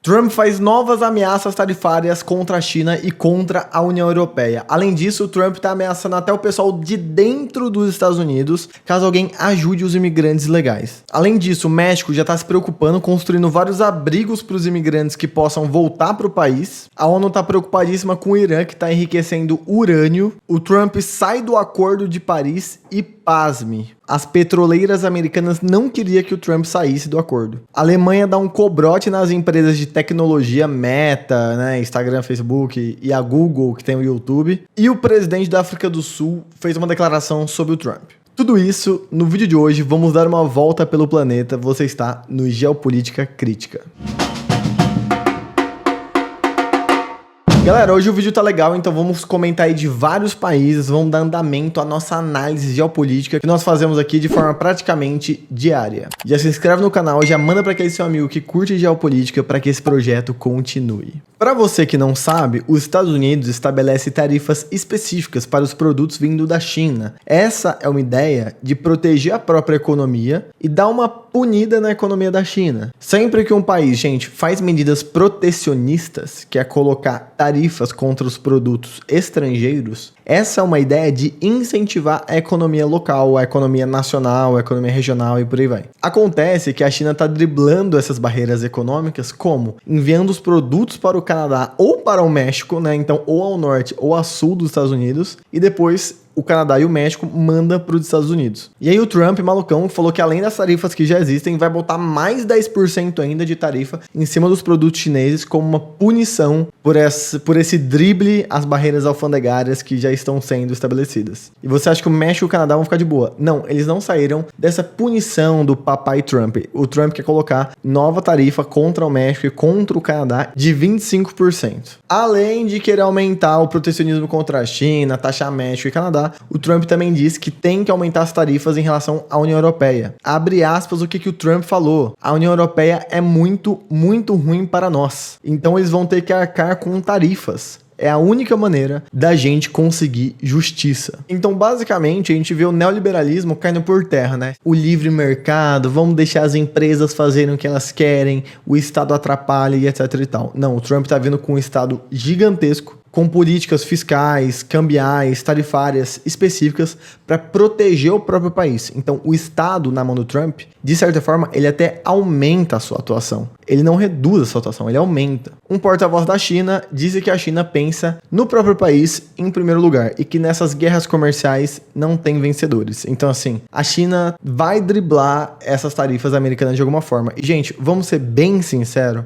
Trump faz novas ameaças tarifárias contra a China e contra a União Europeia. Além disso, o Trump está ameaçando até o pessoal de dentro dos Estados Unidos, caso alguém ajude os imigrantes ilegais. Além disso, o México já está se preocupando, construindo vários abrigos para os imigrantes que possam voltar para o país. A ONU está preocupadíssima com o Irã, que está enriquecendo urânio. O Trump sai do Acordo de Paris e, pasme, as petroleiras americanas não queriam que o Trump saísse do acordo. A Alemanha dá um cobrote nas empresas de tecnologia, Meta, né, Instagram, Facebook e a Google, que tem o YouTube. E o presidente da África do Sul fez uma declaração sobre o Trump. Tudo isso no vídeo de hoje. Vamos dar uma volta pelo planeta. Você está no Geopolítica Crítica. Galera, hoje o vídeo tá legal, então vamos comentar aí de vários países, vamos dar andamento à nossa análise geopolítica que nós fazemos aqui de forma praticamente diária. Já se inscreve no canal, já manda para aquele seu amigo que curte geopolítica para que esse projeto continue. Para você que não sabe, os Estados Unidos estabelece tarifas específicas para os produtos vindo da China. Essa é uma ideia de proteger a própria economia e dar uma punida na economia da China. Sempre que um país, gente, faz medidas protecionistas, que é colocar tarifas contra os produtos estrangeiros, essa é uma ideia de incentivar a economia local, a economia nacional, a economia regional e por aí vai. Acontece que a China está driblando essas barreiras econômicas como? Enviando os produtos para o Canadá ou para o México, né? Então, ou ao norte ou a sul dos Estados Unidos, e depois o Canadá e o México manda para os Estados Unidos. E aí o Trump, malucão, falou que além das tarifas que já existem, vai botar mais 10% ainda de tarifa em cima dos produtos chineses como uma punição por esse drible às barreiras alfandegárias que já estão sendo estabelecidas. E você acha que o México e o Canadá vão ficar de boa? Não, eles não saíram dessa punição do papai Trump. O Trump quer colocar nova tarifa contra o México e contra o Canadá de 25%. Além de querer aumentar o protecionismo contra a China, taxar México e Canadá, o Trump também disse que tem que aumentar as tarifas em relação à União Europeia. Abre aspas o que o Trump falou. A União Europeia é muito, muito ruim para nós. Então eles vão ter que arcar com tarifas. É a única maneira da gente conseguir justiça. Então, basicamente, a gente vê o neoliberalismo caindo por terra, né? O livre mercado, vamos deixar as empresas fazerem o que elas querem, o Estado atrapalha e etc e tal. Não, o Trump tá vindo com um Estado gigantesco, com políticas fiscais, cambiais, tarifárias específicas para proteger o próprio país. Então, o Estado, na mão do Trump, de certa forma, ele até aumenta a sua atuação. Ele não reduz a sua atuação, ele aumenta. Um porta-voz da China disse que a China pensa no próprio país em primeiro lugar e que nessas guerras comerciais não tem vencedores. Então, assim, a China vai driblar essas tarifas americanas de alguma forma. E, gente, vamos ser bem sinceros,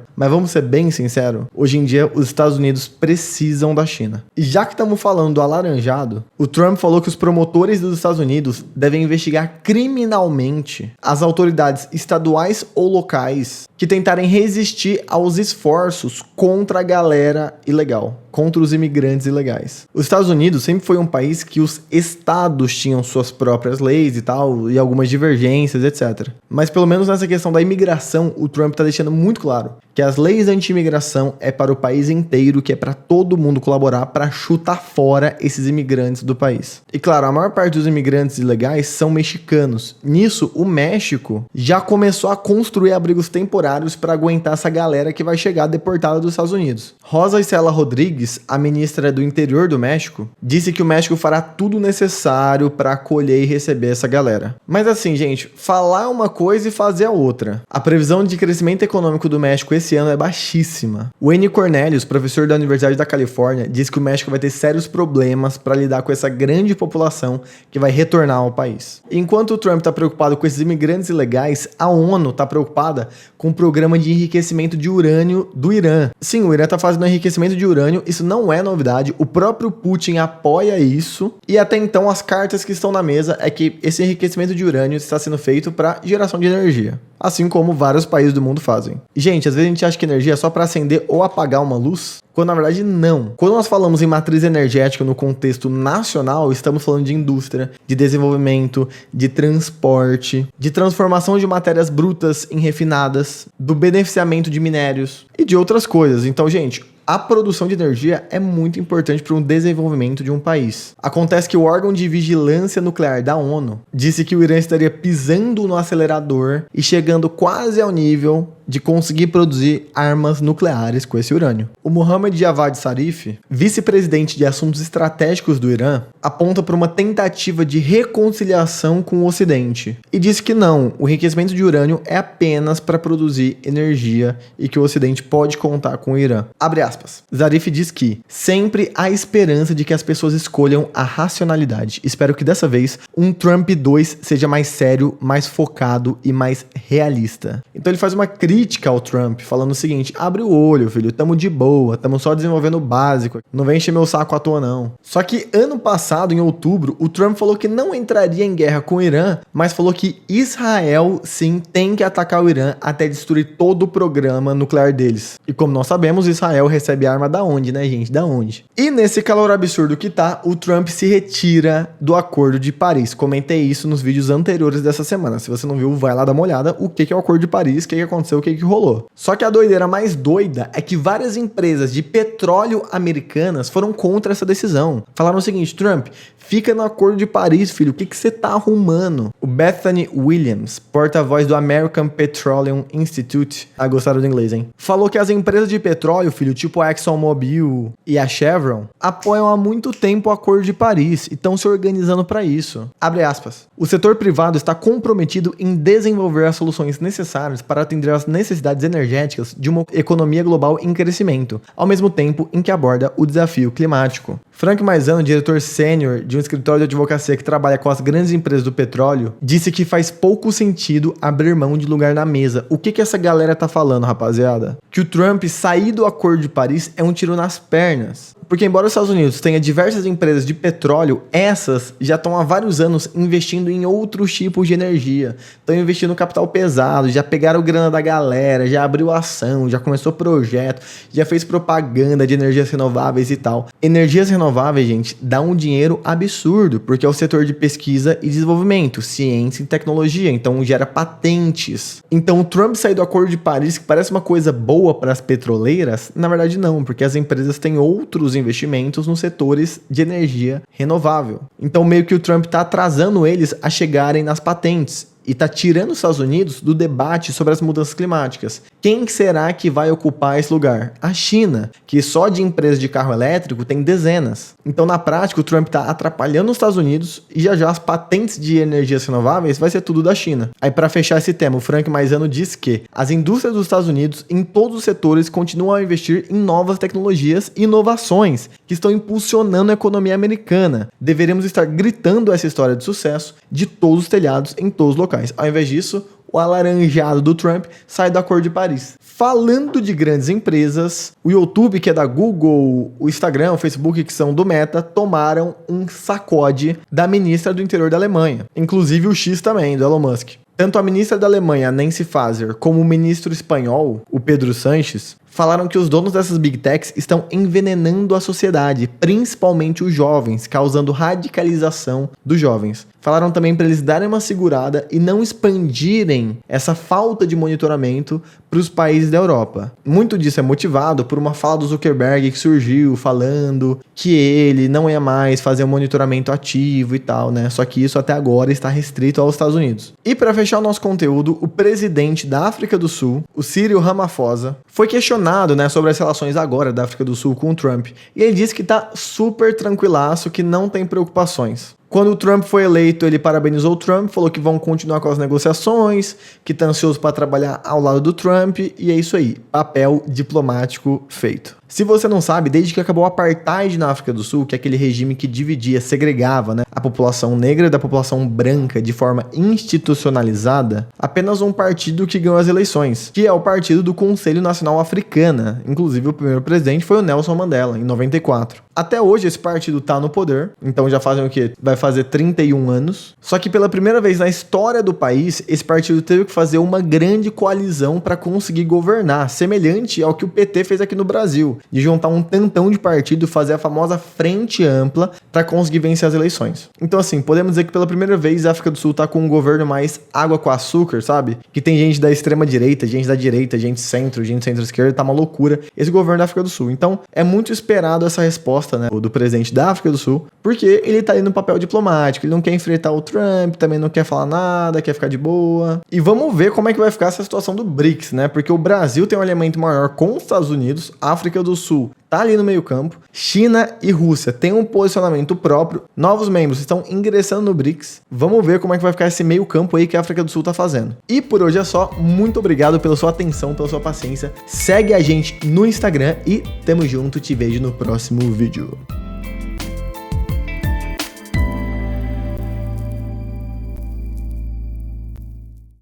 hoje em dia os Estados Unidos precisam da China. E já que estamos falando do alaranjado, o Trump falou que os promotores dos Estados Unidos devem investigar criminalmente as autoridades estaduais ou locais que tentarem resistir aos esforços contra a galera ilegal, contra os imigrantes ilegais. Os Estados Unidos sempre foi um país que os estados tinham suas próprias leis e tal, e algumas divergências, etc. Mas pelo menos nessa questão da imigração, o Trump está deixando muito claro que as leis anti-imigração é para o país inteiro, que é para todo mundo colaborar para chutar fora esses imigrantes do país. E claro, a maior parte dos imigrantes ilegais são mexicanos. Nisso, o México já começou a construir abrigos temporários para aguentar essa galera que vai chegar deportada dos Estados Unidos. Rosa Isela Rodrigues, a ministra do Interior do México, disse que o México fará tudo necessário para acolher e receber essa galera. Mas assim, gente, falar uma coisa e fazer a outra. A previsão de crescimento econômico do México esse ano é baixíssima. O N. Cornelius, professor da Universidade da Califórnia, disse que o México vai ter sérios problemas para lidar com essa grande população que vai retornar ao país. Enquanto o Trump está preocupado com esses imigrantes ilegais, a ONU está preocupada com o programa de enriquecimento de urânio do Irã. Sim, o Irã está fazendo enriquecimento de urânio, isso não é novidade, o próprio Putin apoia isso, e até então as cartas que estão na mesa é que esse enriquecimento de urânio está sendo feito para geração de energia, assim como vários países do mundo fazem. Gente, às vezes a gente acha que energia é só para acender ou apagar uma luz, quando na verdade não. Quando nós falamos em matriz energética no contexto nacional, estamos falando de indústria, de desenvolvimento, de transporte, de transformação de matérias brutas em refinadas, do beneficiamento de minérios e de outras coisas. Então, gente, a produção de energia é muito importante para o desenvolvimento de um país. Acontece que o órgão de vigilância nuclear da ONU disse que o Irã estaria pisando no acelerador e chegando quase ao nível de conseguir produzir armas nucleares com esse urânio. O Mohammad Javad Zarif, vice-presidente de assuntos estratégicos do Irã, aponta para uma tentativa de reconciliação com o Ocidente e diz que não, o enriquecimento de urânio é apenas para produzir energia e que o Ocidente pode contar com o Irã. Abre aspas. Zarif diz que sempre há esperança de que as pessoas escolham a racionalidade. Espero que dessa vez um Trump 2 seja mais sério, mais focado e mais realista. Então ele faz uma crítica ao Trump, falando o seguinte: abre o olho, filho, tamo de boa, tamo só desenvolvendo o básico, não vem encher meu saco à toa não. Só que ano passado, em outubro, o Trump falou que não entraria em guerra com o Irã, mas falou que Israel sim tem que atacar o Irã até destruir todo o programa nuclear deles. E como nós sabemos, Israel recebe arma da onde, né, gente? Da onde? E nesse calor absurdo que tá, o Trump se retira do Acordo de Paris. Comentei isso nos vídeos anteriores dessa semana. Se você não viu, vai lá dar uma olhada. O que é o Acordo de Paris, o que aconteceu, o que rolou. Só que a doideira mais doida é que várias empresas de petróleo americanas foram contra essa decisão. Falaram o seguinte: Trump, fica no Acordo de Paris, filho, o que você tá arrumando? O Bethany Williams, porta-voz do American Petroleum Institute, gostaram do inglês, hein? Falou que as empresas de petróleo, filho, tipo a ExxonMobil e a Chevron, apoiam há muito tempo o Acordo de Paris e estão se organizando para isso. Abre aspas. O setor privado está comprometido em desenvolver as soluções necessárias para atender às necessidades energéticas de uma economia global em crescimento, ao mesmo tempo em que aborda o desafio climático. Frank Maisano, diretor sênior de um escritório de advocacia que trabalha com as grandes empresas do petróleo, disse que faz pouco sentido abrir mão de lugar na mesa. O que essa galera tá falando, rapaziada? Que o Trump sair do Acordo de Paris é um tiro nas pernas. Porque embora os Estados Unidos tenha diversas empresas de petróleo, essas já estão há vários anos investindo em outros tipos de energia. Estão investindo no capital pesado, já pegaram grana da galera, já abriu ação, já começou projeto, já fez propaganda de energias renováveis e tal. Energias renováveis, gente, dá um dinheiro absurdo, porque é o setor de pesquisa e desenvolvimento, ciência e tecnologia, então gera patentes. Então o Trump sair do Acordo de Paris, que parece uma coisa boa para as petroleiras, na verdade não, porque as empresas têm outros investimentos nos setores de energia renovável. Então meio que o Trump está atrasando eles a chegarem nas patentes e está tirando os Estados Unidos do debate sobre as mudanças climáticas. Quem será que vai ocupar esse lugar? A China, que só de empresas de carro elétrico tem dezenas. Então, na prática, o Trump está atrapalhando os Estados Unidos e já as patentes de energias renováveis vai ser tudo da China. Aí, para fechar esse tema, o Frank Maisano diz que as indústrias dos Estados Unidos, em todos os setores, continuam a investir em novas tecnologias e inovações que estão impulsionando a economia americana. Deveremos estar gritando essa história de sucesso de todos os telhados em todos os locais. Ao invés disso, o alaranjado do Trump sai do Acordo de Paris. Falando de grandes empresas, o YouTube, que é da Google, o Instagram, o Facebook, que são do Meta, tomaram um sacode da ministra do interior da Alemanha. Inclusive o X também, do Elon Musk. Tanto a ministra da Alemanha, Nancy Faeser, como o ministro espanhol, o Pedro Sánchez, falaram que os donos dessas Big Techs estão envenenando a sociedade, principalmente os jovens, causando radicalização dos jovens. Falaram também para eles darem uma segurada e não expandirem essa falta de monitoramento para os países da Europa. Muito disso é motivado por uma fala do Zuckerberg que surgiu falando que ele não ia mais fazer um monitoramento ativo e tal, né? Só que isso até agora está restrito aos Estados Unidos. E para fechar o nosso conteúdo, o presidente da África do Sul, o Cyril Ramaphosa, foi questionado, né, sobre as relações agora da África do Sul com o Trump. E ele disse que tá super tranquilaço, que não tem preocupações. Quando o Trump foi eleito, ele parabenizou o Trump, falou que vão continuar com as negociações, que tá ansioso para trabalhar ao lado do Trump, e é isso aí, papel diplomático feito. Se você não sabe, desde que acabou o apartheid na África do Sul, que é aquele regime que dividia, segregava, né, a população negra da população branca de forma institucionalizada, apenas um partido que ganhou as eleições, que é o partido do Conselho Nacional Africana. Inclusive, o primeiro presidente foi o Nelson Mandela, em 94. Até hoje, esse partido tá no poder, então já fazem o quê? Vai fazer 31 anos. Só que pela primeira vez na história do país, esse partido teve que fazer uma grande coalizão para conseguir governar, semelhante ao que o PT fez aqui no Brasil, de juntar um tantão de partido e fazer a famosa frente ampla para conseguir vencer as eleições. Então assim, podemos dizer que pela primeira vez a África do Sul tá com um governo mais água com açúcar, sabe? Que tem gente da extrema direita, gente centro-esquerda, tá uma loucura esse governo da África do Sul. Então é muito esperado essa resposta, né, do presidente da África do Sul, porque ele tá ali no papel diplomático, ele não quer enfrentar o Trump, também não quer falar nada, quer ficar de boa. E vamos ver como é que vai ficar essa situação do BRICS, né? Porque o Brasil tem um alinhamento maior com os Estados Unidos, África do Sul tá ali no meio campo, China e Rússia têm um posicionamento próprio, novos membros estão ingressando no BRICS. Vamos ver como é que vai ficar esse meio campo aí que a África do Sul tá fazendo. E por hoje é só, muito obrigado pela sua atenção, pela sua paciência, segue a gente no Instagram e tamo junto, te vejo no próximo vídeo.